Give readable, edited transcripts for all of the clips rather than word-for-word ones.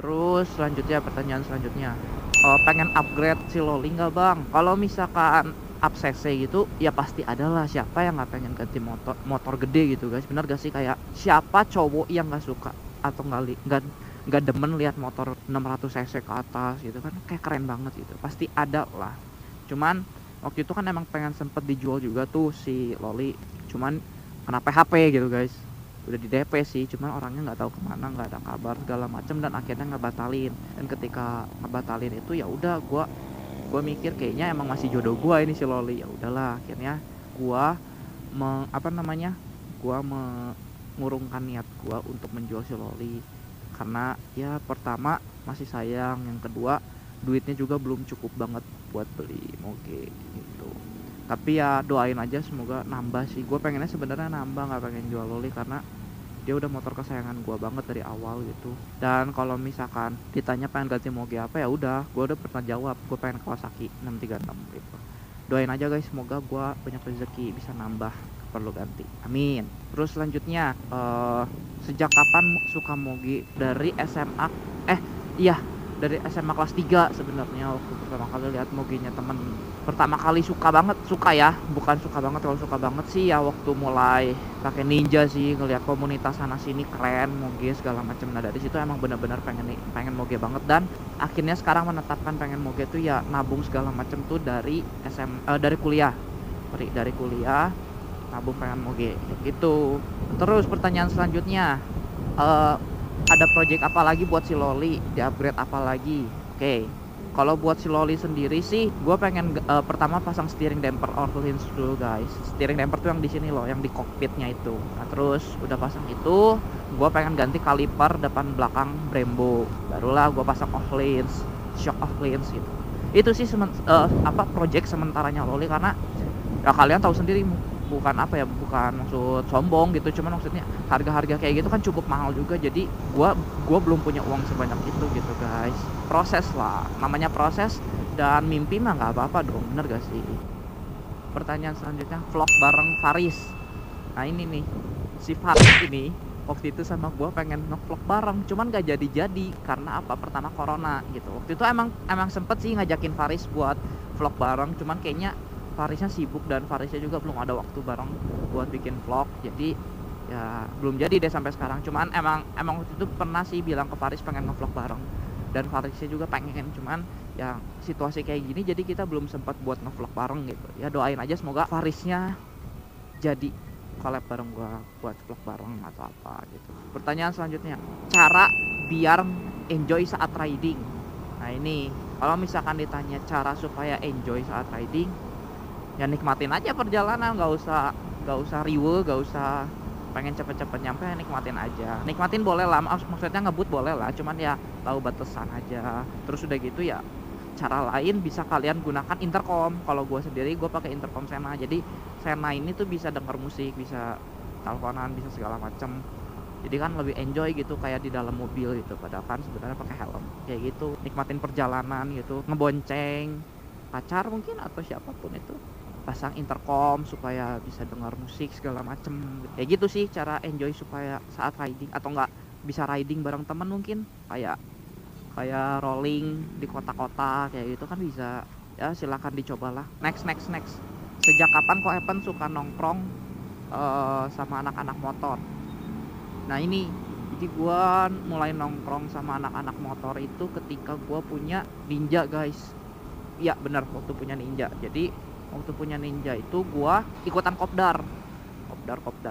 Terus selanjutnya, pertanyaan selanjutnya, pengen upgrade si Loli nggak bang? Kalau misalkan up CC gitu ya pasti ada lah, siapa yang nggak pengen ganti motor gede gitu guys, bener gak sih? Kayak siapa cowok yang nggak suka atau nggak demen lihat motor 600 cc ke atas gitu kan, kayak keren banget gitu, pasti ada lah. Cuman waktu itu kan emang pengen sempet dijual juga tuh si Loli, cuman kena PHP gitu guys, udah di DP sih, cuman orangnya nggak tahu kemana, nggak ada kabar segala macem, dan akhirnya ngebatalin. Dan ketika ngebatalin itu ya udah, gua mikir kayaknya emang masih jodoh gua ini si Loli, ya udahlah akhirnya gua apa namanya, gua mengurungkan niat gua untuk menjual si Loli, karena ya pertama masih sayang, yang kedua duitnya juga belum cukup banget buat beli moge gitu. Tapi ya doain aja semoga nambah sih, gue pengennya sebenarnya nambah, nggak pengen jual Loli karena dia udah motor kesayangan gue banget dari awal gitu. Dan kalau misalkan ditanya pengen ganti moge apa, ya udah gue udah pernah jawab, gue pengen Kawasaki 636 gitu. Doain aja guys, semoga gue banyak rezeki bisa nambah, perlu ganti, amin. Terus selanjutnya, sejak kapan suka moge? Dari SMA, iya, dari SMA kelas 3 sebenarnya, waktu pertama kali lihat mogenya temen. Pertama kali suka banget, suka ya, bukan suka banget. Kalau suka banget sih ya waktu mulai pakai Ninja sih, ngelihat komunitas sana sini keren, moge segala macam. Nah dari situ emang benar-benar pengen moge banget, dan akhirnya sekarang menetapkan pengen moge tuh ya nabung segala macam tuh dari dari kuliah. Dari kuliah nabung pengen moge gitu. Terus pertanyaan selanjutnya, eh ada project apa lagi buat si Loli, di upgrade apa lagi? Oke, kalau buat si Loli sendiri sih gue pengen pertama pasang steering damper Orleans dulu guys. Steering damper tuh yang di sini loh, yang di cockpitnya itu. Nah terus udah pasang itu, gue pengen ganti kaliper depan belakang Brembo, barulah gue pasang Orleans, shock Orleans gitu. Itu sih apa project sementaranya Loli, karena ya kalian tahu sendiri, bukan apa ya, bukan maksud sombong gitu, cuman maksudnya harga-harga kayak gitu kan cukup mahal juga, jadi gua belum punya uang sebanyak itu gitu guys. Proses lah, namanya proses, dan mimpi mah nggak apa-apa dong, bener gak sih? Pertanyaan selanjutnya, vlog bareng Faris. Nah ini nih, si Faris ini waktu itu sama gua pengen ngevlog bareng, cuman gak jadi-jadi karena apa? Pertama corona gitu. Waktu itu emang sempet sih ngajakin Faris buat vlog bareng, cuman kayaknya Farisnya sibuk dan Farisnya juga belum ada waktu bareng buat bikin vlog, jadi ya belum jadi deh sampai sekarang. Cuman emang waktu itu pernah sih bilang ke Faris pengen ngevlog bareng, dan Farisnya juga pengen, cuman ya situasi kayak gini jadi kita belum sempat buat ngevlog bareng gitu. Ya doain aja semoga Farisnya jadi collab bareng gua buat vlog bareng atau apa gitu. Pertanyaan selanjutnya, cara biar enjoy saat riding. Nah ini, kalau misalkan ditanya cara supaya enjoy saat riding, ya nikmatin aja perjalanan, nggak usah riwe, nggak usah pengen cepet-cepet nyampe, nikmatin aja. Nikmatin boleh lah, maksudnya ngebut boleh lah, cuman ya tahu batasan aja. Terus udah gitu ya, cara lain bisa kalian gunakan intercom. Kalau gue sendiri gue pakai intercom Sena, jadi Sena ini tuh bisa denger musik, bisa teleponan, bisa segala macem, jadi kan lebih enjoy gitu, kayak di dalam mobil gitu, padahal kan sebenarnya pakai helm kayak gitu. Nikmatin perjalanan gitu, ngebonceng pacar mungkin atau siapapun itu, pasang intercom supaya bisa dengar musik segala macem. Kayak gitu sih cara enjoy supaya saat riding, atau enggak bisa riding bareng temen mungkin, kayak rolling di kota-kota kayak gitu kan bisa. Ya silakan dicobalah. Next. Sejak kapan kok Evan suka nongkrong sama anak-anak motor? Nah ini, jadi gue mulai nongkrong sama anak-anak motor itu ketika gue punya Ninja guys. Iya benar, waktu punya Ninja. Jadi waktu punya Ninja itu gue ikutan kopdar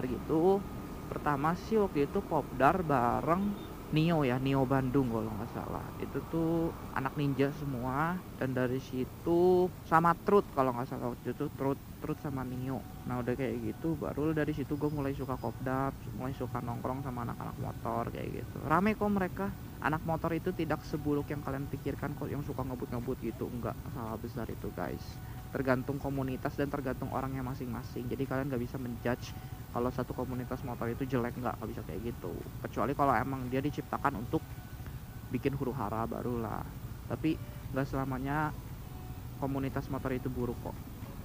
gitu. Pertama sih waktu itu kopdar bareng Nio ya, Nio Bandung kalau nggak salah. Itu tuh anak ninja semua, dan dari situ sama Truth kalau nggak salah waktu itu, Truth sama Nio. Nah udah kayak gitu, baru dari situ gue mulai suka kopdar, mulai suka nongkrong sama anak-anak motor kayak gitu. Rame kok mereka. Anak motor itu tidak seburuk yang kalian pikirkan kok, yang suka ngebut-ngebut gitu. Enggak, salah besar itu guys. Tergantung komunitas dan tergantung orangnya masing-masing. Jadi kalian nggak bisa menjudge kalau satu komunitas motor itu jelek, nggak bisa kayak gitu, kecuali kalau emang dia diciptakan untuk bikin huru hara barulah. Tapi nggak selamanya komunitas motor itu buruk kok,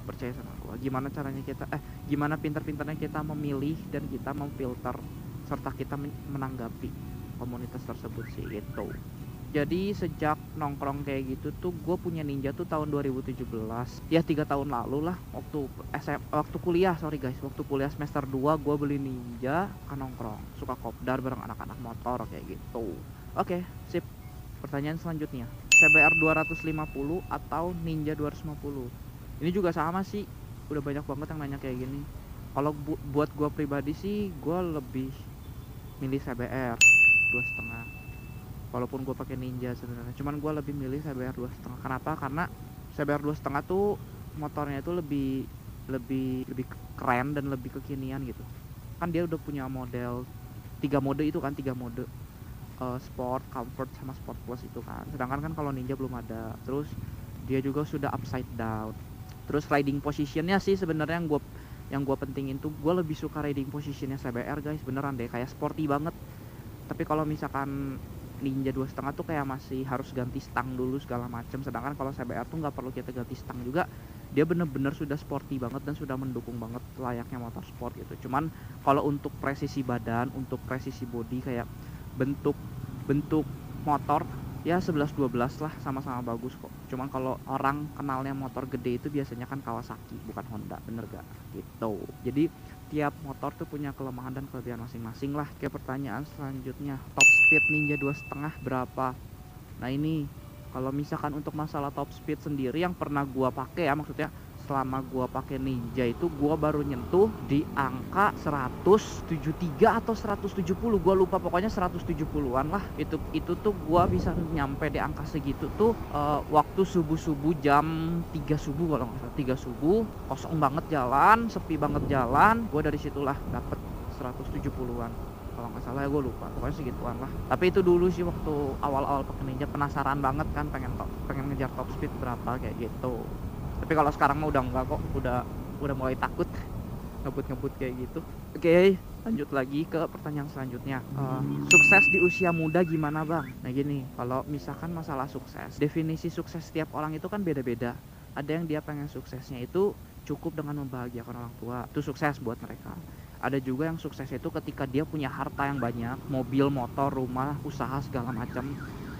percaya sama gua. Gimana pintar-pintarnya kita memilih dan kita memfilter serta kita menanggapi komunitas tersebut sih gitu. Jadi sejak nongkrong kayak gitu tuh gue punya Ninja tuh tahun 2017. Ya 3 tahun lalu lah, waktu kuliah, sorry guys, waktu kuliah semester 2 gue beli Ninja kan nongkrong, suka kopdar bareng anak-anak motor kayak gitu. Oke, sip. Pertanyaan selanjutnya, CBR 250 atau Ninja 250? Ini juga sama sih, udah banyak banget yang nanya kayak gini. Kalau buat gue pribadi sih, gue lebih milih CBR 2,5. Walaupun gue pakai Ninja sebenarnya, cuman gue lebih milih CBR 2,5. Kenapa? Karena CBR 2,5 tuh motornya itu lebih lebih lebih keren dan lebih kekinian gitu. Kan dia udah punya model 3 mode itu kan, 3 mode, sport, comfort, sama sport plus itu kan. Sedangkan kan kalau Ninja belum ada. Terus dia juga sudah upside down. Terus riding positionnya sih sebenarnya yang gue pentingin tuh, gue lebih suka riding positionnya CBR guys, beneran deh, kayak sporty banget. Tapi kalau misalkan Ninja 2,5 tuh kayak masih harus ganti stang dulu segala macam. Sedangkan kalau CBR tuh nggak perlu kita ganti stang juga, dia bener-bener sudah sporty banget dan sudah mendukung banget layaknya motor sport gitu. Cuman kalau untuk presisi badan, untuk presisi body, kayak bentuk motor, ya 11-12 lah, sama-sama bagus kok. Cuman kalau orang kenalnya motor gede itu biasanya kan Kawasaki, bukan Honda, bener gak? Gitu. Jadi tiap motor tuh punya kelemahan dan kelebihan masing-masing lah. Kayak pertanyaan selanjutnya, top speed Ninja 2,5 berapa? Nah ini, kalau misalkan untuk masalah top speed sendiri yang pernah gua pakai ya, maksudnya selama gua pakai Ninja itu gua baru nyentuh di angka 173 atau 170, gua lupa, pokoknya 170-an lah. Itu tuh gua bisa nyampe di angka segitu tuh waktu subuh jam 3 subuh, kalau nggak salah 3 subuh, kosong banget jalan, sepi banget jalan, gua dari situlah dapet 170-an kalau nggak salah ya, gue lupa, pokoknya segituan lah. Tapi itu dulu sih waktu awal-awal pakai Ninja, penasaran banget kan, pengen ngejar top speed berapa kayak gitu. Tapi kalau sekarang mah udah enggak kok, udah mulai takut ngebut kayak gitu. Oke, lanjut lagi ke pertanyaan selanjutnya. Sukses di usia muda gimana bang? Nah gini, kalau misalkan masalah sukses, definisi sukses setiap orang itu kan beda-beda. Ada yang dia pengen suksesnya itu cukup dengan membahagiakan orang tua, itu sukses buat mereka. Ada juga yang sukses itu ketika dia punya harta yang banyak, mobil, motor, rumah, usaha segala macam.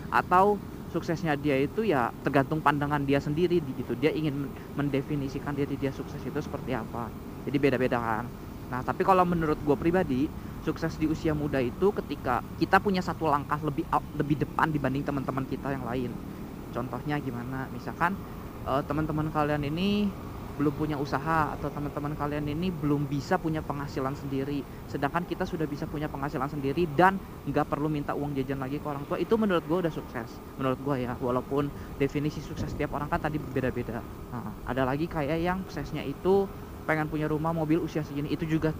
Atau suksesnya dia itu ya tergantung pandangan dia sendiri gitu. Dia ingin mendefinisikan diri dia sukses itu seperti apa. Jadi beda-beda kan. Nah, tapi kalau menurut gue pribadi, sukses di usia muda itu ketika kita punya satu langkah lebih depan dibanding teman-teman kita yang lain. Contohnya gimana? Misalkan teman-teman kalian ini belum punya usaha, atau teman-teman kalian ini belum bisa punya penghasilan sendiri, sedangkan kita sudah bisa punya penghasilan sendiri dan nggak perlu minta uang jajan lagi ke orang tua. Itu menurut gue udah sukses, menurut gue ya, walaupun definisi sukses setiap orang kan tadi beda-beda. Nah, ada lagi kayak yang suksesnya itu pengen punya rumah, mobil usia segini, itu juga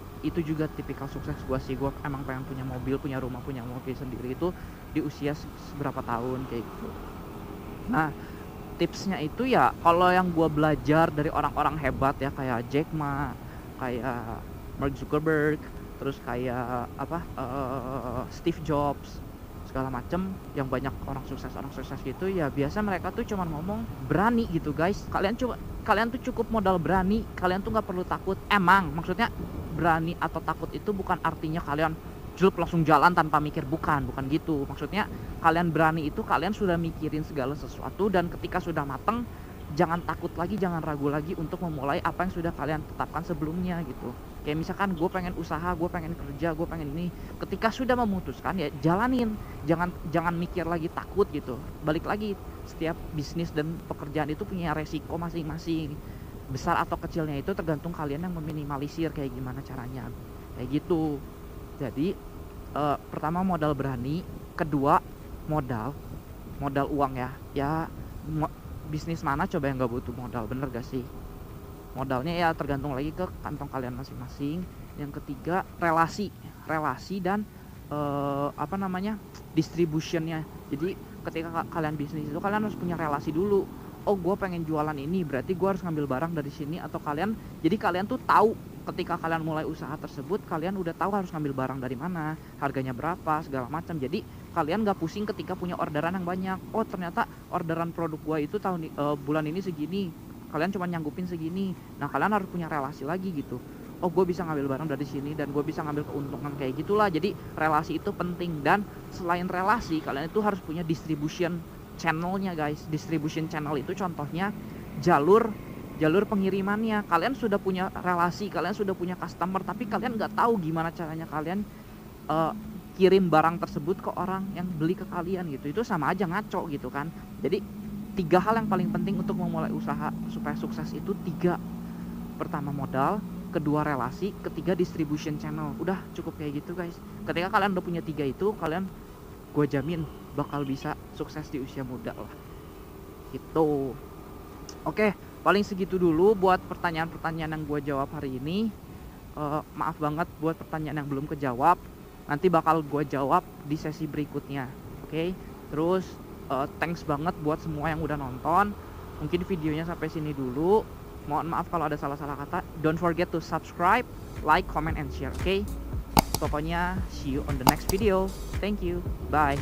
tipikal sukses gue sih. Gue emang pengen punya mobil, punya rumah, punya mobil sendiri itu di usia seberapa tahun kayak gitu. Nah, tipsnya itu ya kalau yang gue belajar dari orang-orang hebat ya, kayak Jack Ma, kayak Mark Zuckerberg, terus kayak Steve Jobs segala macem, yang banyak orang sukses gitu ya, biasa mereka tuh cuman ngomong berani gitu guys. Kalian tuh cukup modal berani, kalian tuh nggak perlu takut. Emang maksudnya berani atau takut itu bukan artinya kalian jelek langsung jalan tanpa mikir, bukan gitu. Maksudnya kalian berani itu kalian sudah mikirin segala sesuatu, dan ketika sudah mateng, jangan takut lagi, jangan ragu lagi untuk memulai apa yang sudah kalian tetapkan sebelumnya gitu. Kayak misalkan gue pengen usaha, gue pengen kerja, gue pengen ini, ketika sudah memutuskan ya jalanin, jangan mikir lagi takut gitu. Balik lagi, setiap bisnis dan pekerjaan itu punya resiko masing-masing, besar atau kecilnya itu tergantung kalian yang meminimalisir kayak gimana caranya kayak gitu. Jadi pertama modal berani, kedua modal uang ya bisnis mana coba yang gak butuh modal, bener gak sih? Modalnya ya tergantung lagi ke kantong kalian masing-masing. Yang ketiga relasi dan distributionnya. Jadi ketika kalian bisnis itu kalian harus punya relasi dulu. Oh, gue pengen jualan ini, berarti gue harus ngambil barang dari sini. Atau kalian tuh tahu ketika kalian mulai usaha tersebut, kalian udah tahu harus ngambil barang dari mana, harganya berapa, segala macam. Jadi kalian gak pusing ketika punya orderan yang banyak. Oh, ternyata orderan produk gua itu bulan ini segini, kalian cuma nyanggupin segini. Nah, kalian harus punya relasi lagi gitu. oh gue bisa ngambil barang dari sini dan gue bisa ngambil keuntungan kayak gitulah. Jadi relasi itu penting, dan selain relasi kalian itu harus punya distribution channelnya guys. Distribution channel itu contohnya jalur pengirimannya. Kalian sudah punya relasi, kalian sudah punya customer, tapi kalian nggak tahu gimana caranya kalian kirim barang tersebut ke orang yang beli ke kalian gitu. Itu sama aja ngaco gitu kan. Jadi 3 hal yang paling penting untuk memulai usaha supaya sukses itu 3. Pertama modal, kedua relasi, ketiga distribution channel. Udah cukup kayak gitu guys. Ketika kalian udah punya 3 itu, kalian gue jamin bakal bisa sukses di usia muda lah gitu. Oke, paling segitu dulu buat pertanyaan-pertanyaan yang gue jawab hari ini. Maaf banget buat pertanyaan yang belum kejawab, nanti bakal gue jawab di sesi berikutnya. Oke, terus thanks banget buat semua yang udah nonton. Mungkin videonya sampai sini dulu. Mohon maaf kalau ada salah-salah kata. Don't forget to subscribe, like, comment, and share. Oke, pokoknya see you on the next video. Thank you, bye.